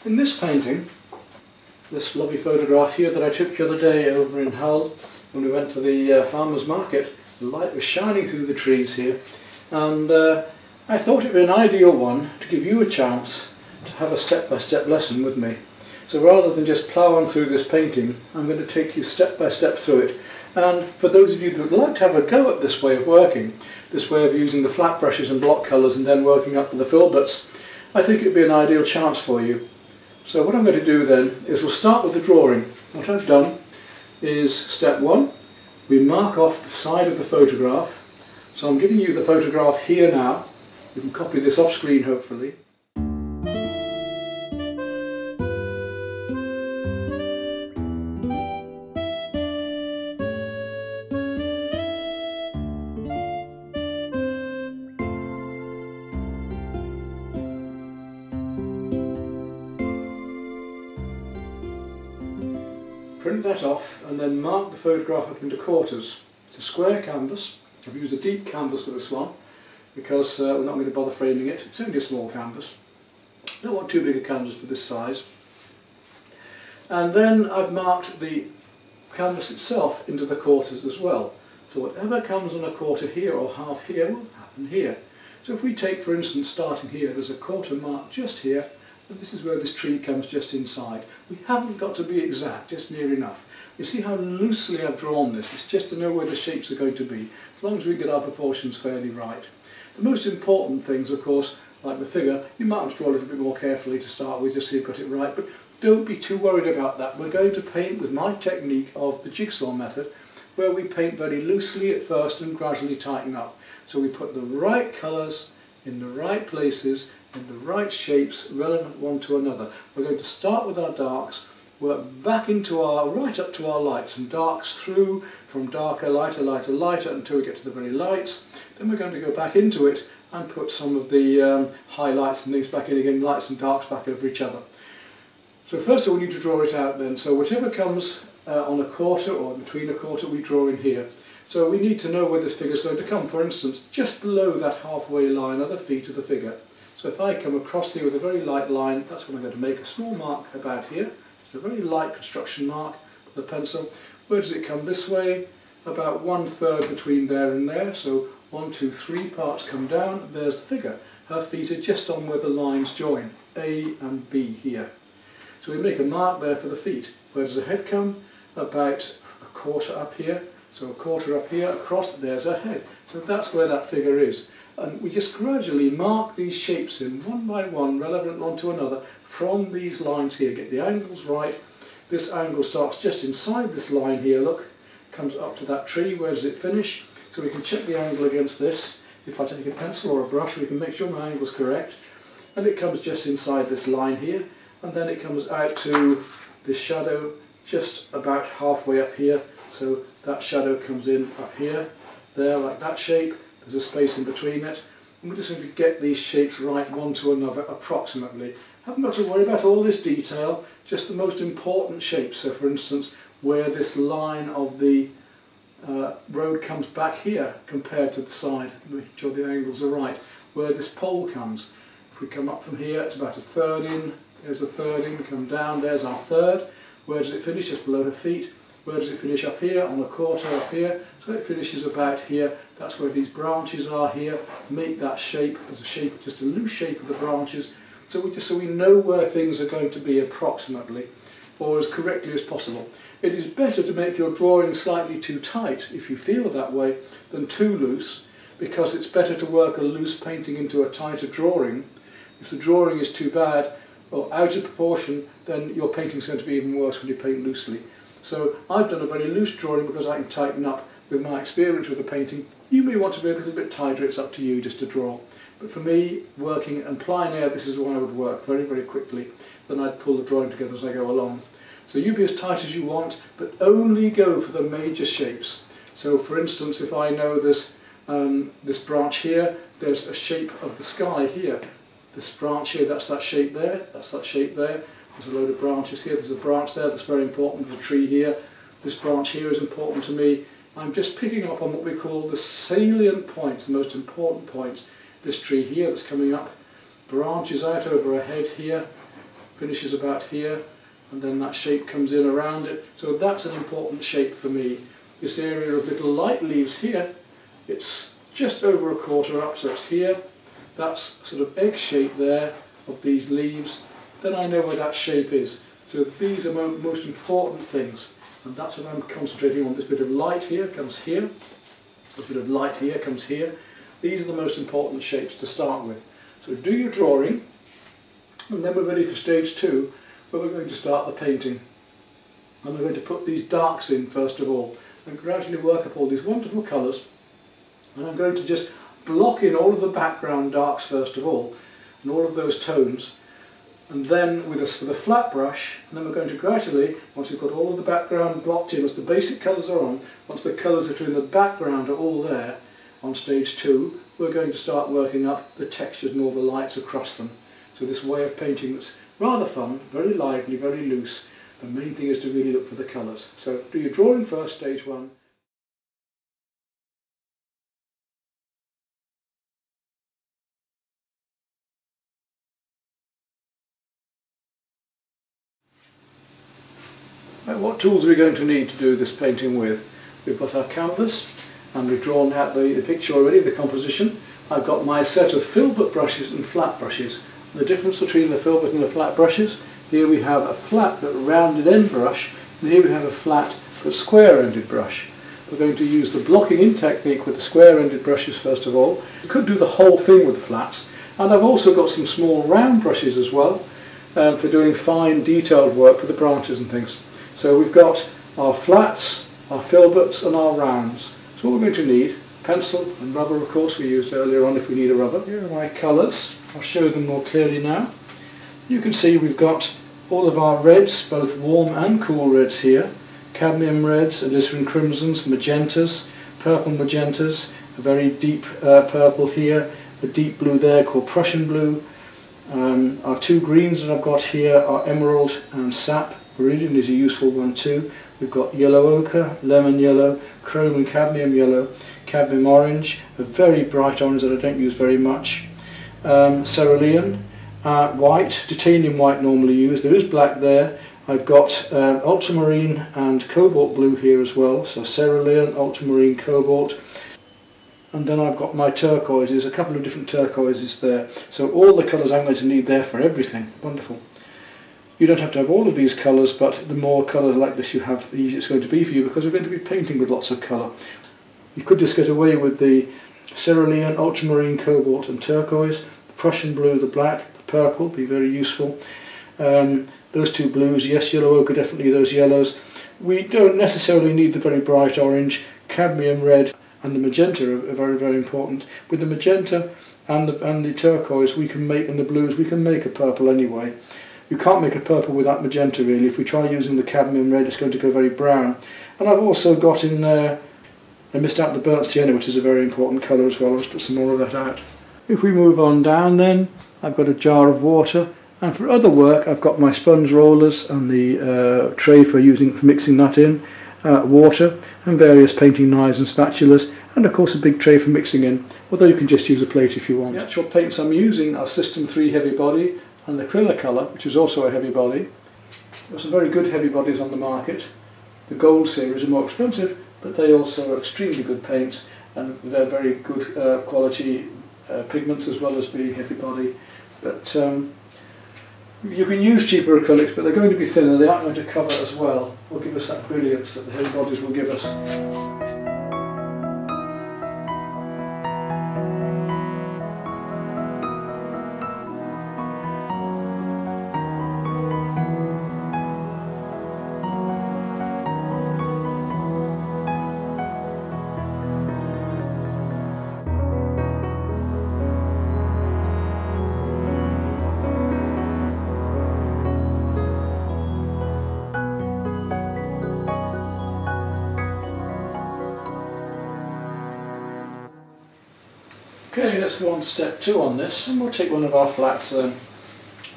In this painting, this lovely photograph here that I took the other day over in Hull when we went to the farmer's market, the light was shining through the trees here, and I thought it would be an ideal one to give you a chance to have a step-by-step lesson with me. So rather than just plough on through this painting, I'm going to take you step by step through it. And for those of you that would like to have a go at this way of working, this way of using the flat brushes and block colours and then working up with the filberts, I think it would be an ideal chance for you. So what I'm going to do then is we'll start with the drawing. What I've done is step one, we mark off the side of the photograph. So I'm giving you the photograph here now. You can copy this off screen hopefully. Print that off and then mark the photograph up into quarters. It's a square canvas. I've used a deep canvas for this one because we're not going to bother framing it. It's only a small canvas. Don't want too big a canvas for this size. And then I've marked the canvas itself into the quarters as well. So whatever comes on a quarter here or half here will happen here. So if we take, for instance, starting here, there's a quarter mark just here. And this is where this tree comes just inside. We haven't got to be exact, just near enough. You see how loosely I've drawn this? It's just to know where the shapes are going to be, as long as we get our proportions fairly right. The most important things, of course, like the figure, you might want to draw a little bit more carefully to start with, just so you've got it right, but don't be too worried about that. We're going to paint with my technique of the jigsaw method, where we paint very loosely at first and gradually tighten up. So we put the right colours in the right places, in the right shapes, relevant one to another. We're going to start with our darks, work back into right up to our lights, from darks through, from darker, lighter, lighter, lighter, until we get to the very lights. Then we're going to go back into it and put some of the highlights and things back in again, lights and darks back over each other. So first of all we need to draw it out then. So whatever comes on a quarter or between a quarter, we draw in here. So we need to know where this figure is going to come. For instance, just below that halfway line are the feet of the figure. So if I come across here with a very light line, that's when I'm going to make a small mark about here. Just a very light construction mark with a pencil. Where does it come this way? About 1/3 between there and there. So 1, 2, 3 parts come down. There's the figure. Her feet are just on where the lines join, A and B here. So we make a mark there for the feet. Where does the head come? About a quarter up here. So a quarter up here, across, there's her head. So that's where that figure is. And we just gradually mark these shapes in one by one, relevant one to another, from these lines here. Get the angles right. This angle starts just inside this line here, look, comes up to that tree. Where does it finish? So we can check the angle against this. If I take a pencil or a brush, we can make sure my angle's correct. And it comes just inside this line here, and then it comes out to this shadow just about halfway up here. So that shadow comes in up here, there, like that shape. There's a space in between it. And we're just going to get these shapes right one to another approximately. Haven't got to worry about all this detail, just the most important shapes. So for instance, where this line of the road comes back here compared to the side, making sure the angles are right. Where this pole comes. If we come up from here, it's about 1/3 in. There's 1/3 in, come down, there's our 1/3. Where does it finish? Just below her feet. Where does it finish? Up here, on a quarter up here. So it finishes about here. That's where these branches are here. Make that shape as a shape, just a loose shape of the branches. So we know where things are going to be approximately, or as correctly as possible. It is better to make your drawing slightly too tight, if you feel that way, than too loose, because it's better to work a loose painting into a tighter drawing. If the drawing is too bad or out of proportion, then your painting is going to be even worse when you paint loosely. So I've done a very loose drawing because I can tighten up with my experience with the painting. You may want to be a little bit tighter, it's up to you just to draw. But for me, working and plein air, this is why I would work very, very quickly. Then I'd pull the drawing together as I go along. So you be as tight as you want, but only go for the major shapes. So for instance, if I know this branch here, there's a shape of the sky here. This branch here, that's that shape there, that's that shape there. There's a load of branches here, there's a branch there that's very important, there's a tree here. This branch here is important to me. I'm just picking up on what we call the salient points, the most important points. This tree here that's coming up, branches out over a head here, finishes about here, and then that shape comes in around it. So that's an important shape for me. This area of little light leaves here, it's just over a quarter up, so it's here. That's sort of egg shape there of these leaves. Then I know where that shape is. So these are my most important things, and that's what I'm concentrating on. This bit of light here comes here, this bit of light here comes here. These are the most important shapes to start with. So do your drawing, and then we're ready for stage 2, where we're going to start the painting. And we're going to put these darks in first of all, and gradually work up all these wonderful colours. And I'm going to just block in all of the background darks first of all, and all of those tones. And then with a flat brush, and then we're going to gradually, once we've got all of the background blocked in, once the basic colours are on, once the colours that are in the background are all there, on stage 2, we're going to start working up the textures and all the lights across them. So this way of painting that's rather fun, very lively, very loose. The main thing is to really look for the colours. So do your drawing first, stage 1. Right, what tools are we going to need to do this painting with? We've got our canvas, and we've drawn out the picture already, the composition. I've got my set of filbert brushes and flat brushes. The difference between the filbert and the flat brushes, here we have a flat but rounded end brush, and here we have a flat but square-ended brush. We're going to use the blocking in technique with the square-ended brushes first of all. You could do the whole thing with the flats, and I've also got some small round brushes as well for doing fine detailed work for the branches and things. So we've got our flats, our filberts and our rounds. So what we're going to need, pencil and rubber of course we used earlier on if we need a rubber. Here are my colours, I'll show them more clearly now. You can see we've got all of our reds, both warm and cool reds here. Cadmium reds, alizarin crimsons, magentas, purple magentas, a very deep purple here, a deep blue there called Prussian blue. Our 2 greens that I've got here are emerald and sap. Viridian is a useful one too. We've got yellow ochre, lemon yellow, chrome and cadmium yellow, cadmium orange, a very bright orange that I don't use very much, cerulean, white, titanium white normally used, there is black there. I've got ultramarine and cobalt blue here as well, so cerulean, ultramarine, cobalt. And then I've got my turquoises, a couple of different turquoises there. So all the colours I'm going to need there for everything. Wonderful. You don't have to have all of these colours, but the more colours like this you have, the easier it's going to be for you, because we're going to be painting with lots of colour. You could just get away with the cerulean, ultramarine, cobalt and turquoise, the Prussian blue, the black, the purple, be very useful. Those 2 blues, yes, yellow ochre, definitely those yellows. We don't necessarily need the very bright orange. Cadmium red and the magenta are very, very important. With the magenta and the turquoise we can make, and the blues, we can make a purple anyway. You can't make a purple without magenta really. If we try using the cadmium red it's going to go very brown. And I've also got in there, I missed out the burnt sienna, which is a very important colour as well. Let's put some more of that out. If we move on down then, I've got a jar of water, and for other work I've got my sponge rollers and the tray for mixing that in, water and various painting knives and spatulas, and of course a big tray for mixing in, although you can just use a plate if you want. The actual paints I'm using are System 3 heavy body and the Acrylic, which is also a heavy body. There are some very good heavy bodies on the market. The Gold series are more expensive, but they also are extremely good paints, and they're very good quality pigments as well as being heavy body. But you can use cheaper acrylics, but they're going to be thinner, they aren't going to cover as well, or give us that brilliance that the heavy bodies will give us. Okay, let's go on to step 2 on this, and we'll take one of our flats then.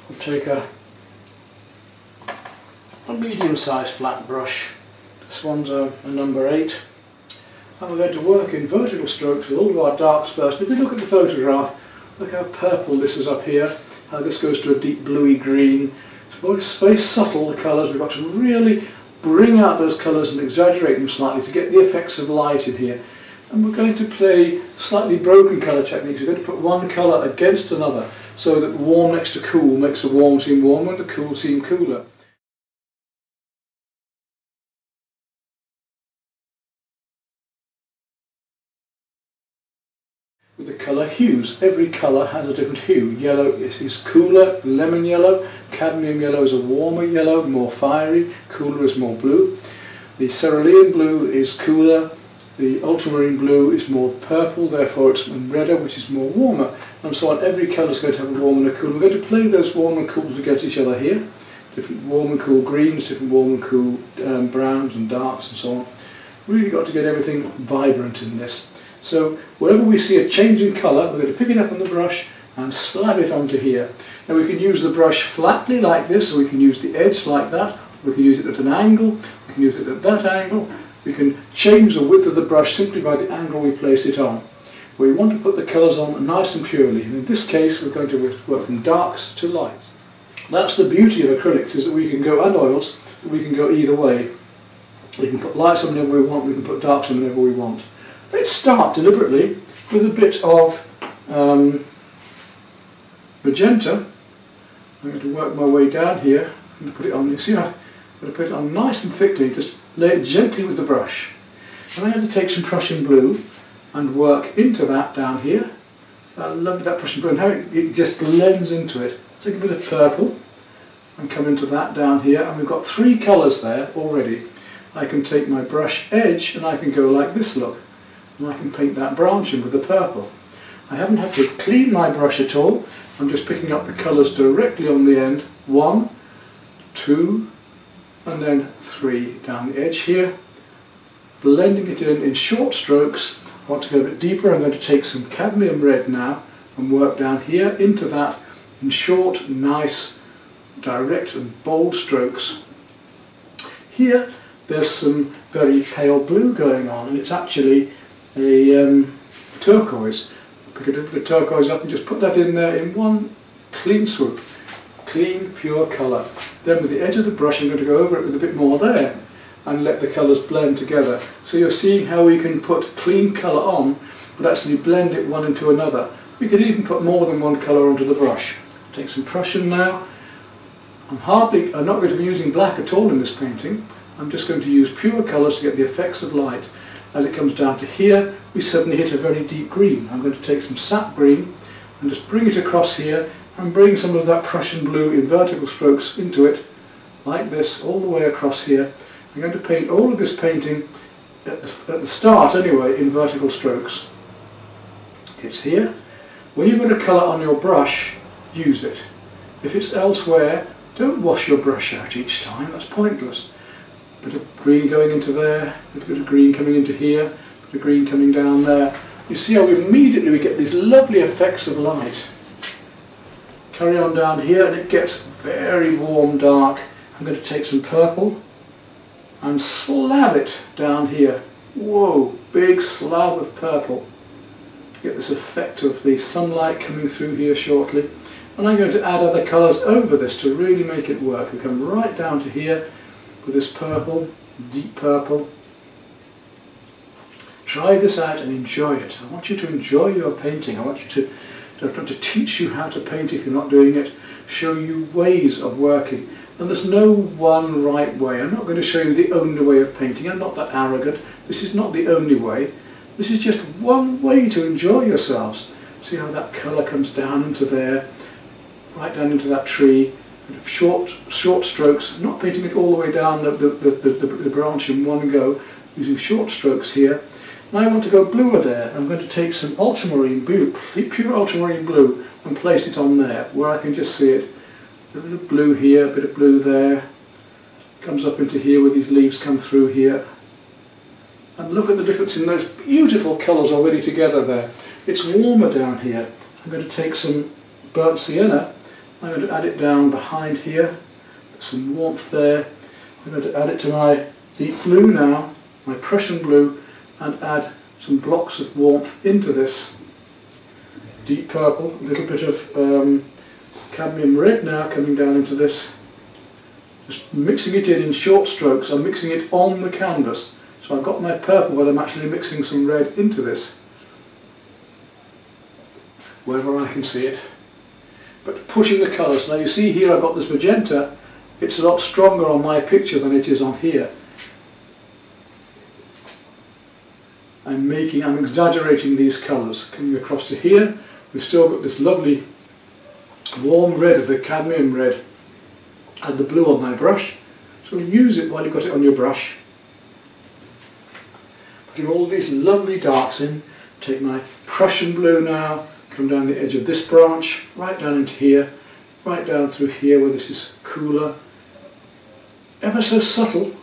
We'll take a medium-sized flat brush. This one's a number 8. And we're going to work in vertical strokes with all of our darks first. If you look at the photograph, look how purple this is up here, how this goes to a deep bluey green, It's very subtle, the colours. We've got to really bring out those colours and exaggerate them slightly to get the effects of light in here. And we're going to play slightly broken colour techniques. We're going to put one colour against another so that warm next to cool makes the warm seem warmer and the cool seem cooler. With the colour hues, every colour has a different hue. Yellow is cooler, lemon yellow, cadmium yellow is a warmer yellow, more fiery, cooler is more blue. The cerulean blue is cooler, the ultramarine blue is more purple, therefore it's redder, which is more warmer, and so on. Every colour is going to have a warm and a cool. We're going to play those warm and cools against each other here. Different warm and cool greens, different warm and cool browns and darks and so on. Really got to get everything vibrant in this. So wherever we see a change in colour, we're going to pick it up on the brush and slap it onto here. Now we can use the brush flatly like this, or we can use the edge like that, we can use it at an angle, we can use it at that angle. We can change the width of the brush simply by the angle we place it on. We want to put the colours on nice and purely, and in this case we're going to work from darks to lights. That's the beauty of acrylics, is that we can go, and oils, that we can go either way. We can put lights on whenever we want, we can put darks on whenever we want. Let's start deliberately with a bit of magenta. I'm going to work my way down here. I'm going to put it on. You see, I'm going to put it on nice and thickly. Just lay it gently with the brush. And I'm going to take some Prussian blue and work into that down here. I love that Prussian blue and how it just blends into it. Take a bit of purple and come into that down here. And we've got three colours there already. I can take my brush edge and I can go like this, look. And I can paint that branch in with the purple. I haven't had to clean my brush at all. I'm just picking up the colours directly on the end. 1, 2, and then 3 down the edge here. Blending it in short strokes. I want to go a bit deeper. I'm going to take some cadmium red now and work down here into that in short, nice, direct and bold strokes. Here there's some very pale blue going on, and it's actually a turquoise. Pick a bit of turquoise up and just put that in there in one clean swoop. Clean, pure colour. Then with the edge of the brush I'm going to go over it with a bit more there and let the colours blend together. So you're seeing how we can put clean colour on but actually blend it one into another. We could even put more than one colour onto the brush. Take some Prussian now. I'm not going to be using black at all in this painting. I'm just going to use pure colours to get the effects of light. As it comes down to here, we suddenly hit a very deep green. I'm going to take some sap green and just bring it across here and bring some of that Prussian blue in vertical strokes into it, like this, all the way across here. I'm going to paint all of this painting, at the start anyway, in vertical strokes. It's here. When you've got a colour on your brush, use it. If it's elsewhere, don't wash your brush out each time, that's pointless. A bit of green going into there, a bit of green coming into here, a bit of green coming down there. You see how immediately we get these lovely effects of light. Carry on down here and it gets very warm dark. I'm going to take some purple and slab it down here. Whoa, big slab of purple. Get this effect of the sunlight coming through here shortly. And I'm going to add other colours over this to really make it work. We come right down to here with this purple, deep purple. Try this out and enjoy it. I want you to enjoy your painting. I want you to teach you how to paint if you're not doing it, show you ways of working. And there's no one right way. I'm not going to show you the only way of painting. I'm not that arrogant. This is not the only way. This is just one way to enjoy yourselves. See how that colour comes down into there, right down into that tree. Short strokes, not painting it all the way down the branch in one go, using short strokes here. Now I want to go bluer there. I'm going to take some ultramarine blue, pure ultramarine blue, and place it on there where I can just see it. A bit of blue here, a bit of blue there. Comes up into here where these leaves come through here. And look at the difference in those beautiful colours already together there. It's warmer down here. I'm going to take some burnt sienna. I'm going to add it down behind here, some warmth there. I'm going to add it to my deep blue now, my Prussian blue, and add some blocks of warmth into this. Deep purple, a little bit of cadmium red now coming down into this. Just mixing it in short strokes. I'm mixing it on the canvas. So I've got my purple, but I'm actually mixing some red into this, wherever I can see it. But pushing the colours. Now you see here I've got this magenta. It's a lot stronger on my picture than it is on here. I'm exaggerating these colours. Coming across to here, we've still got this lovely warm red of the cadmium red and the blue on my brush. So use it while you've got it on your brush. Putting all these lovely darks in. Take my Prussian blue now, come down the edge of this branch, right down into here, right down through here where this is cooler. Ever so subtle.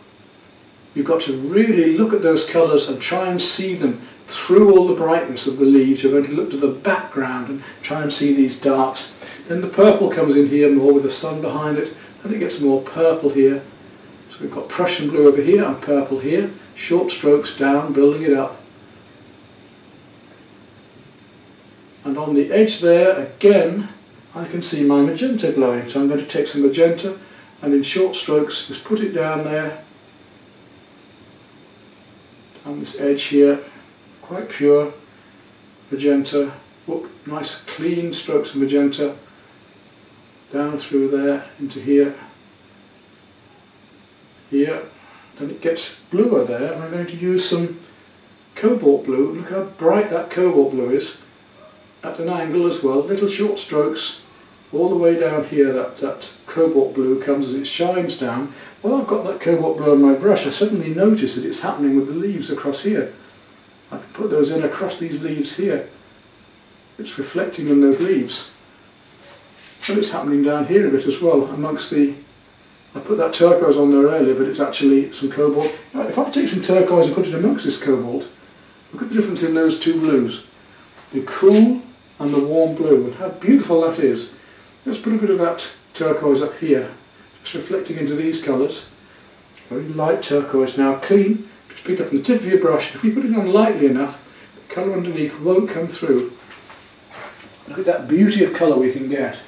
You've got to really look at those colours and try and see them through all the brightness of the leaves. You're going to look to the background and try and see these darks. Then the purple comes in here more with the sun behind it, and it gets more purple here. So we've got Prussian blue over here and purple here. Short strokes down, building it up. And on the edge there, again, I can see my magenta glowing. So I'm going to take some magenta and in short strokes just put it down there. On this edge here, quite pure magenta. Whoop, nice clean strokes of magenta down through there into here, here. Then it gets bluer there, and I'm going to use some cobalt blue. Look how bright that cobalt blue is at an angle as well. Little short strokes all the way down here. That cobalt blue comes as it shines down. Well, I've got that cobalt blue on my brush. I suddenly notice that it's happening with the leaves across here. I can put those in across these leaves here. It's reflecting in those leaves. And it's happening down here a bit as well, amongst the... I put that turquoise on there earlier, but it's actually some cobalt. Now, if I take some turquoise and put it amongst this cobalt, look at the difference in those two blues. The cool and the warm blue, and how beautiful that is. Let's put a bit of that turquoise up here. Just reflecting into these colours. Very light turquoise now, clean. Just pick up on the tip of your brush. If you put it on lightly enough, the colour underneath won't come through. Look at that beauty of colour we can get.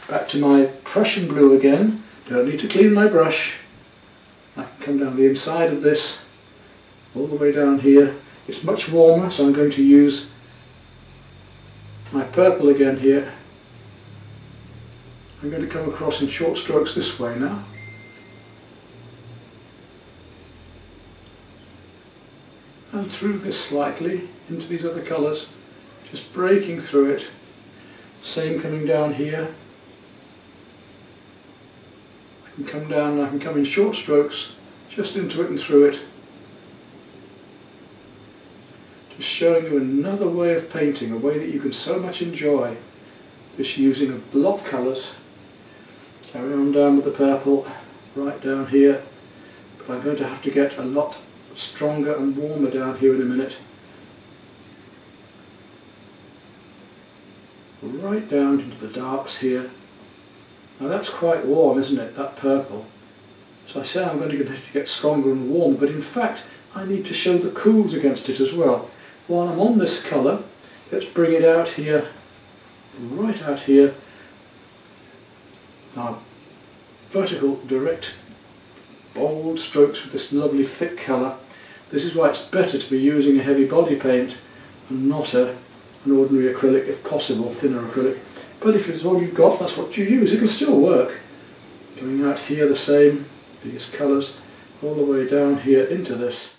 Back to my Prussian blue again. Don't need to clean my brush. I can come down the inside of this, all the way down here. It's much warmer, so I'm going to use my purple again here. I'm going to come across in short strokes this way now. And through this slightly into these other colours, just breaking through it. Same coming down here. I can come down, I can come in short strokes, just into it and through it. Just showing you another way of painting, a way that you can so much enjoy. Just using a block colours. Carry on down with the purple, right down here, but I'm going to have to get a lot stronger and warmer down here in a minute. Right down into the darks here. Now that's quite warm, isn't it, that purple? So I say I'm going to get stronger and warmer, but in fact I need to show the cools against it as well. While I'm on this colour, let's bring it out here, right out here. Now, vertical, direct, bold strokes with this lovely thick colour. This is why it's better to be using a heavy body paint and not an ordinary acrylic, if possible, thinner acrylic. But if it's all you've got, that's what you use. It can still work. Coming out here the same, these colours, all the way down here into this.